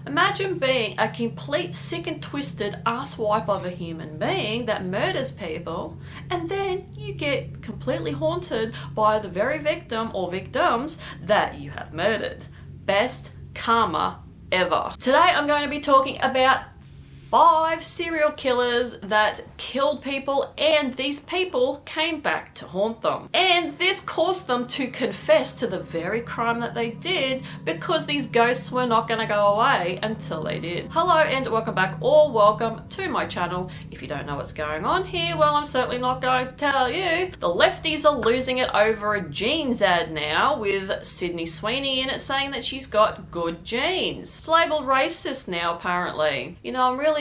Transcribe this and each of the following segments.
Imagine being a complete sick and twisted asswipe of a human being that murders people, and then you get completely haunted by the very victim or victims that you have murdered. Best karma ever. Today I'm going to be talking about 5 serial killers that killed people, and these people came back to haunt them. And this caused them to confess to the very crime that they did, because these ghosts were not going to go away until they did. Hello and welcome back, or welcome to my channel. If you don't know what's going on here, well, I'm certainly not going to tell you. The lefties are losing it over a jeans ad now with Sydney Sweeney in it saying that she's got good genes. It's labelled racist now, apparently. You know, I'm really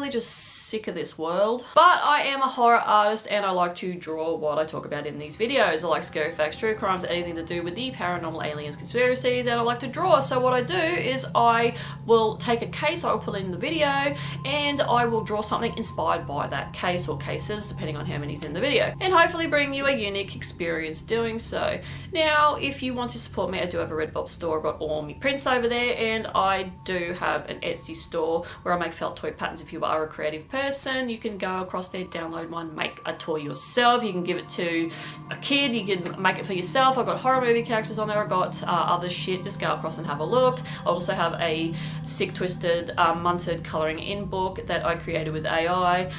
just sick of this world. But I am a horror artist and I like to draw what I talk about in these videos. I like scary facts, true crimes, anything to do with the paranormal, aliens, conspiracies, and I like to draw. So what I do is I will take a case, I will put it in the video, and I will draw something inspired by that case or cases, depending on how many's in the video, and hopefully bring you a unique experience doing so. Now, if you want to support me, I do have a Redbox store. I've got all my prints over there, and I do have an Etsy store where I make felt toy patterns. If you are a creative person, you can go across there, download one, make a toy yourself. You can give it to a kid, you can make it for yourself. I've got horror movie characters on there, I've got other shit. Just go across and have a look. I also have a sick, twisted, munted colouring in book that I created with AI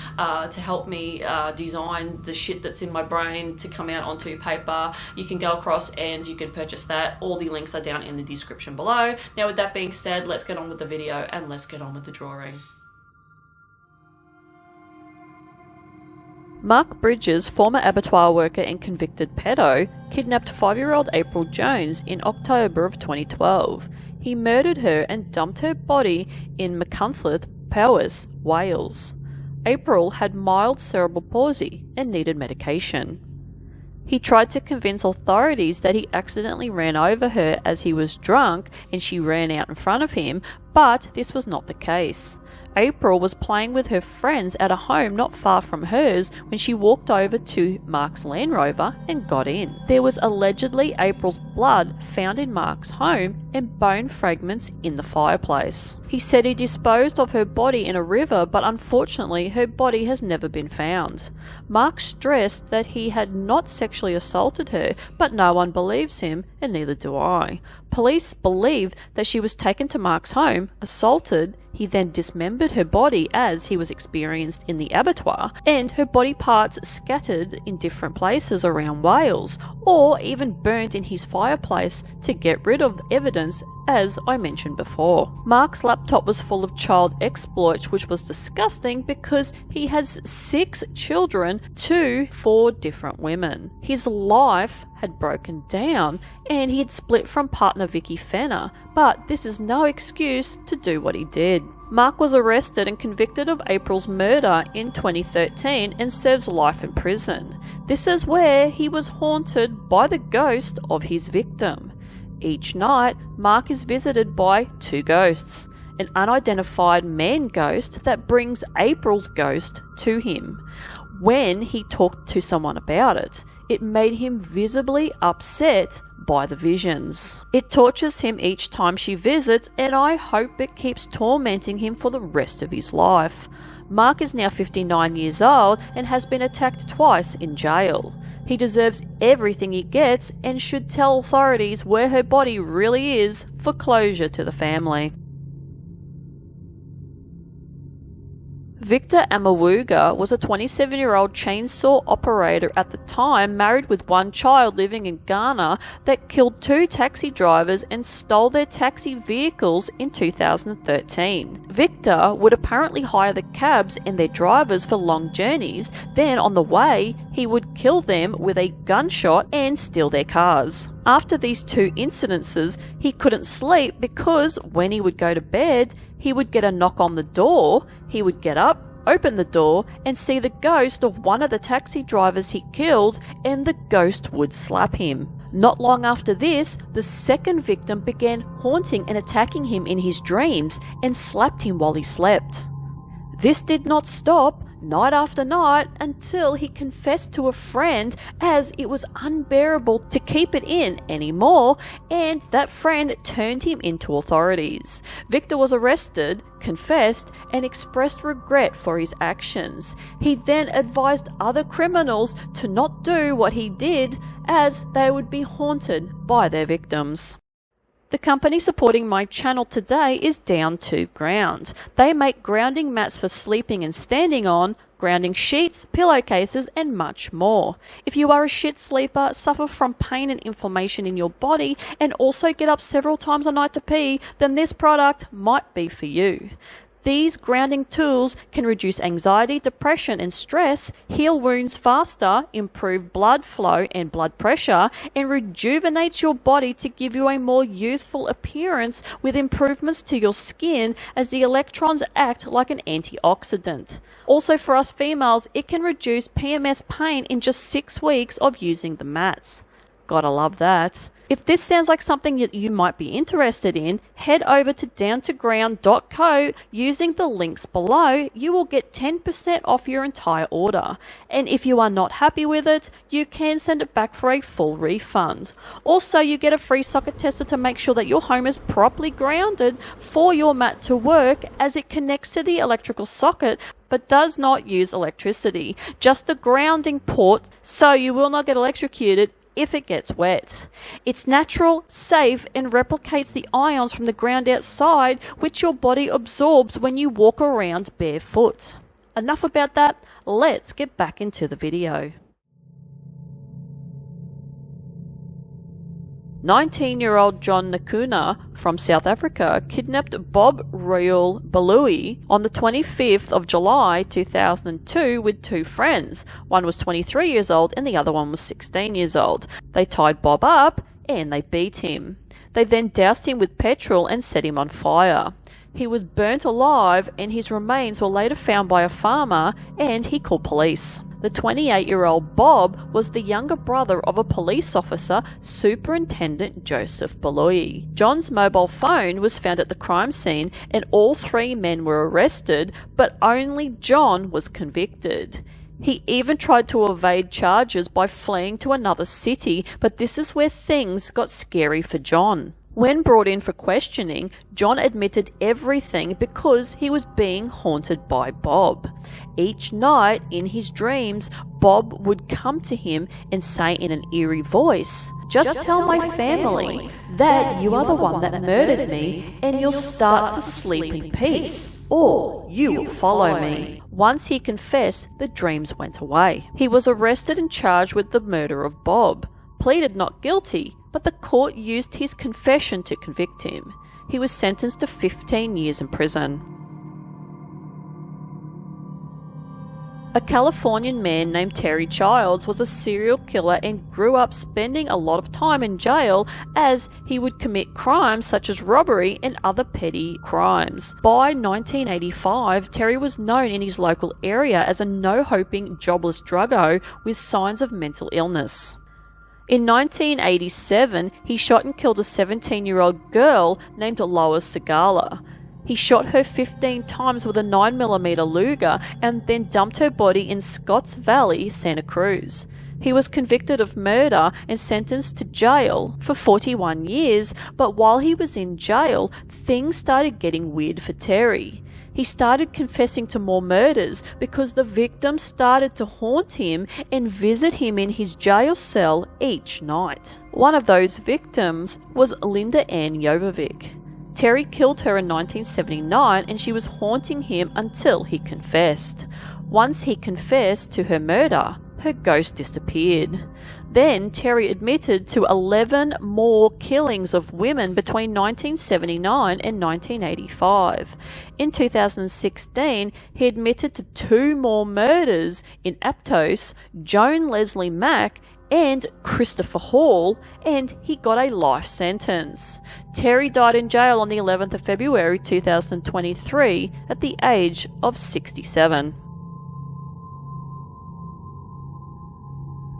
to help me design the shit that's in my brain to come out onto paper. You can go across and you can purchase that. All the links are down in the description below. Now, with that being said, let's get on with the video and let's get on with the drawing. Mark Bridges, former abattoir worker and convicted pedo, kidnapped 5-year-old April Jones in October of 2012. He murdered her and dumped her body in Machynlleth, Powys, Wales. April had mild cerebral palsy and needed medication. He tried to convince authorities that he accidentally ran over her as he was drunk and she ran out in front of him, but this was not the case. April was playing with her friends at a home not far from hers when she walked over to Mark's Land Rover and got in. There was allegedly April's blood found in Mark's home and bone fragments in the fireplace. He said he disposed of her body in a river, but unfortunately her body has never been found. Mark stressed that he had not sexually assaulted her, but no one believes him, and neither do I. Police believed that she was taken to Mark's home, assaulted. He then dismembered her body as he was experienced in the abattoir, and her body parts scattered in different places around Wales, or even burnt in his fireplace to get rid of evidence, as I mentioned before. Mark's laptop was full of child exploits, which was disgusting because he has 6 children to 4 different women. His life had broken down and he had split from partner Vicky Fenner, but this is no excuse to do what he did. Mark was arrested and convicted of April's murder in 2013 and serves life in prison. This is where he was haunted by the ghost of his victim. Each night, Mark is visited by 2 ghosts, an unidentified man ghost that brings April's ghost to him. When he talked to someone about it, it made him visibly upset by the visions. It tortures him each time she visits, and I hope it keeps tormenting him for the rest of his life. Mark is now 59 years old and has been attacked twice in jail. He deserves everything he gets and should tell authorities where her body really is for closure to the family. Victor Amewugah was a 27-year-old chainsaw operator at the time, married with 1 child, living in Ghana, that killed 2 taxi drivers and stole their taxi vehicles in 2013. Victor would apparently hire the cabs and their drivers for long journeys, then on the way he would kill them with a gunshot and steal their cars. After these 2 incidences, he couldn't sleep because when he would go to bed, he would get a knock on the door. He would get up, open the door, and see the ghost of one of the taxi drivers he killed, and the ghost would slap him. Not long after this, the second victim began haunting and attacking him in his dreams and slapped him while he slept. This did not stop. night after night until he confessed to a friend, as it was unbearable to keep it in anymore, and that friend turned him into authorities. Victor was arrested, confessed, and expressed regret for his actions. He then advised other criminals to not do what he did, as they would be haunted by their victims. The company supporting my channel today is Down to Ground. They make grounding mats for sleeping and standing on, grounding sheets, pillowcases, and much more. If you are a shit sleeper, suffer from pain and inflammation in your body, and also get up several times a night to pee, then this product might be for you. These grounding tools can reduce anxiety, depression, and stress, heal wounds faster, improve blood flow and blood pressure, and rejuvenates your body to give you a more youthful appearance with improvements to your skin, as the electrons act like an antioxidant. Also, for us females, it can reduce PMS pain in just 6 weeks of using the mats. Gotta love that. If this sounds like something that you might be interested in, head over to downtoground.co using the links below. You will get 10% off your entire order. And if you are not happy with it, you can send it back for a full refund. Also, you get a free socket tester to make sure that your home is properly grounded for your mat to work, as it connects to the electrical socket but does not use electricity, just the grounding port, so you will not get electrocuted if it gets wet. It's natural, safe, and replicates the ions from the ground outside, which your body absorbs when you walk around barefoot. Enough about that, let's get back into the video. 19-year-old John Nkuna from South Africa kidnapped Bob Royal Balui on the 25th of July 2002 with 2 friends. One was 23 years old and the other one was 16 years old. They tied Bob up and they beat him. They then doused him with petrol and set him on fire. He was burnt alive, and his remains were later found by a farmer, and he called police. The 28-year-old Bob was the younger brother of a police officer, Superintendent Joseph Balui. John's mobile phone was found at the crime scene, and all 3 men were arrested, but only John was convicted. He even tried to evade charges by fleeing to another city, but this is where things got scary for John. When brought in for questioning, John admitted everything because he was being haunted by Bob. Each night, in his dreams, Bob would come to him and say in an eerie voice, "Just tell my family that you are the one that murdered me, and you'll start to sleep in peace, or you will follow me." Once he confessed, the dreams went away. He was arrested and charged with the murder of Bob, pleaded not guilty, but the court used his confession to convict him. He was sentenced to 15 years in prison. A Californian man named Terry Childs was a serial killer and grew up spending a lot of time in jail, as he would commit crimes such as robbery and other petty crimes. By 1985, Terry was known in his local area as a no-hoping, jobless druggo with signs of mental illness. In 1987, he shot and killed a 17-year-old girl named Lois Segala. He shot her 15 times with a 9mm Luger and then dumped her body in Scotts Valley, Santa Cruz. He was convicted of murder and sentenced to jail for 41 years, but while he was in jail, things started getting weird for Terry. He started confessing to more murders because the victims started to haunt him and visit him in his jail cell each night. One of those victims was Linda Ann Jovovic. Terry killed her in 1979, and she was haunting him until he confessed. Once he confessed to her murder, her ghost disappeared. Then Terry admitted to 11 more killings of women between 1979 and 1985. In 2016, he admitted to 2 more murders in Aptos, Joan Leslie Mack, and Christopher Hall, and he got a life sentence. Terry died in jail on the 11th of February 2023 at the age of 67.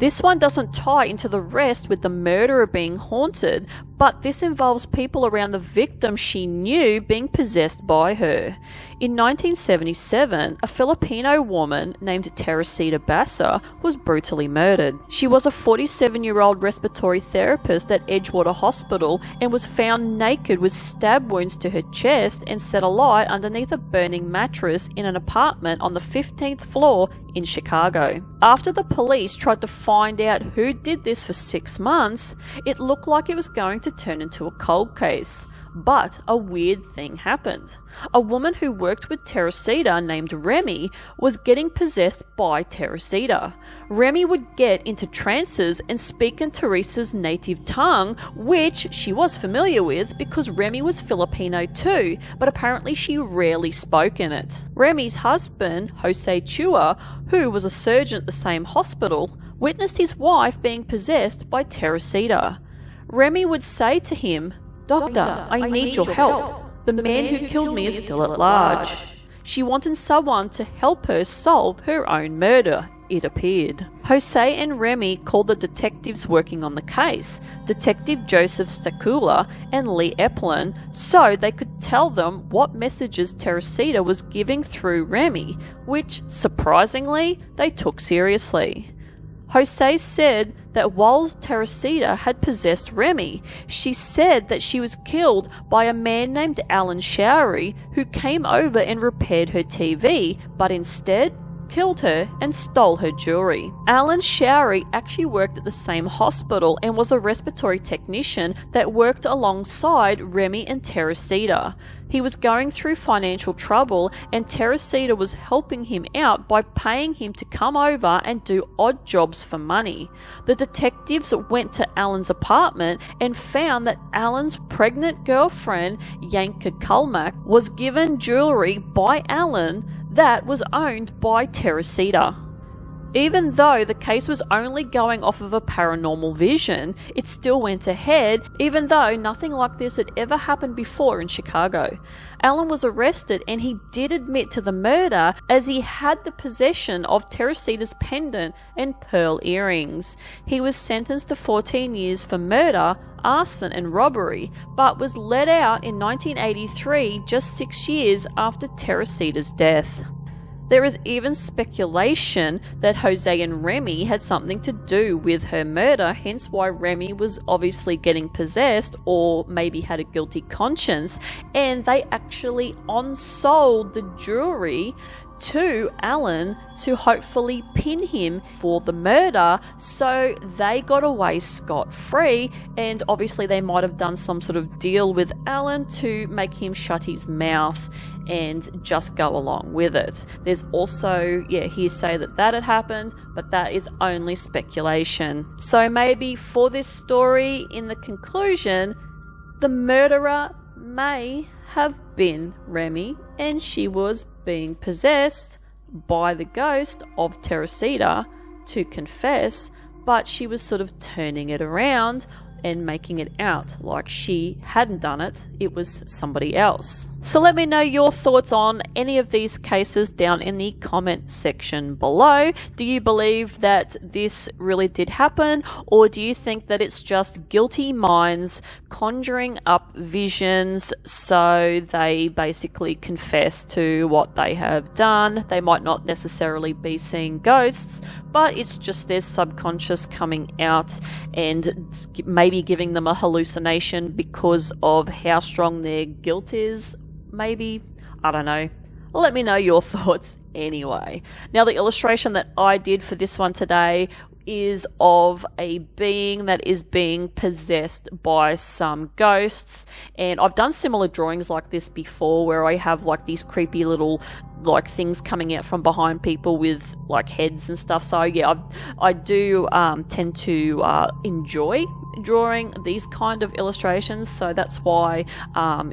This one doesn't tie into the rest with the murderer being haunted, but this involves people around the victim she knew being possessed by her. In 1977, a Filipino woman named Teresita Bassa was brutally murdered. She was a 47-year-old respiratory therapist at Edgewater Hospital and was found naked with stab wounds to her chest and set alight underneath a burning mattress in an apartment on the 15th floor in Chicago. After the police tried to find out who did this for 6 months, it looked like it was going to turn into a cold case. But a weird thing happened. A woman who worked with Teresita named Remy was getting possessed by Teresita. Remy would get into trances and speak in Teresa's native tongue, which she was familiar with because Remy was Filipino too, but apparently she rarely spoke in it. Remy's husband, Jose Chua, who was a surgeon at the same hospital, witnessed his wife being possessed by Teresita. Remy would say to him, "Doctor, I need your help. The man who killed me is still at large." She wanted someone to help her solve her own murder, it appeared. Jose and Remy called the detectives working on the case, Detective Joseph Stakula and Lee Eplin, so they could tell them what messages Teresita was giving through Remy, which, surprisingly, they took seriously. Jose said that while Teresita had possessed Remy, she said that she was killed by a man named Allan Showery who came over and repaired her TV, but instead killed her and stole her jewelry. Allan Showery actually worked at the same hospital and was a respiratory technician that worked alongside Remy and Teresita. He was going through financial trouble and Teresita was helping him out by paying him to come over and do odd jobs for money. The detectives went to Allan's apartment and found that Allan's pregnant girlfriend, Yanka Kulmak, was given jewelry by Allan that was owned by Teresita. Even though the case was only going off of a paranormal vision, it still went ahead, even though nothing like this had ever happened before in Chicago. Allan was arrested and he did admit to the murder as he had the possession of Teresita's pendant and pearl earrings. He was sentenced to 14 years for murder, arson and robbery, but was let out in 1983, just 6 years after Teresita's death. There is even speculation that Jose and Remy had something to do with her murder, hence why Remy was obviously getting possessed or maybe had a guilty conscience, and they actually on-sold the jewelry to Allan to hopefully pin him for the murder, so they got away scot-free, and obviously they might have done some sort of deal with Allan to make him shut his mouth and just go along with it. There's also, hearsay that had happened, but that is only speculation. So maybe for this story, in the conclusion, the murderer may have been Remy, and she was being possessed by the ghost of Teresita to confess, but she was sort of turning it around and making it out like she hadn't done it, it was somebody else. So let me know your thoughts on any of these cases down in the comment section below. Do you believe that this really did happen, or do you think that it's just guilty minds conjuring up visions so they basically confess to what they have done? They might not necessarily be seeing ghosts, but it's just their subconscious coming out and maybe giving them a hallucination because of how strong their guilt is. Maybe, I don't know. Let me know your thoughts anyway. Now, the illustration that I did for this one today is of a being that is being possessed by some ghosts, and I've done similar drawings like this before where I have like these creepy little like things coming out from behind people with like heads and stuff. So yeah, I do tend to enjoy drawing these kind of illustrations, so that's why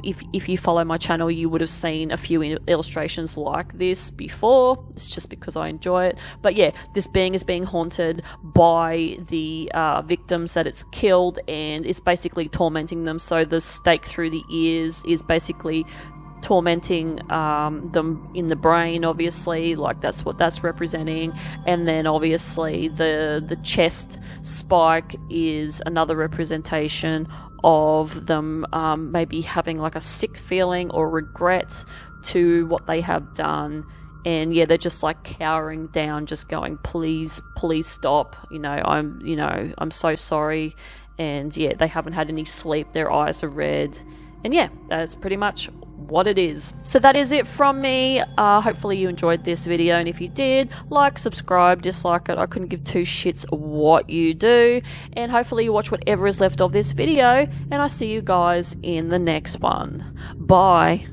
if you follow my channel you would have seen a few illustrations like this before. It's just because I enjoy it. But yeah, this being is being haunted by the victims that it's killed, and it's basically tormenting them. So the stake through the ears is basically tormenting them in the brain, obviously, like that's what that's representing. And then obviously the chest spike is another representation of them maybe having like a sick feeling or regret to what they have done. And yeah, they're just like cowering down, just going, please stop, I'm so sorry. And yeah, they haven't had any sleep, their eyes are red. And yeah, that's pretty much what it is. So that is it from me. Hopefully you enjoyed this video, and if you did, like, subscribe, dislike it, I couldn't give two shits what you do. And hopefully you watch whatever is left of this video, and I'll see you guys in the next one. Bye.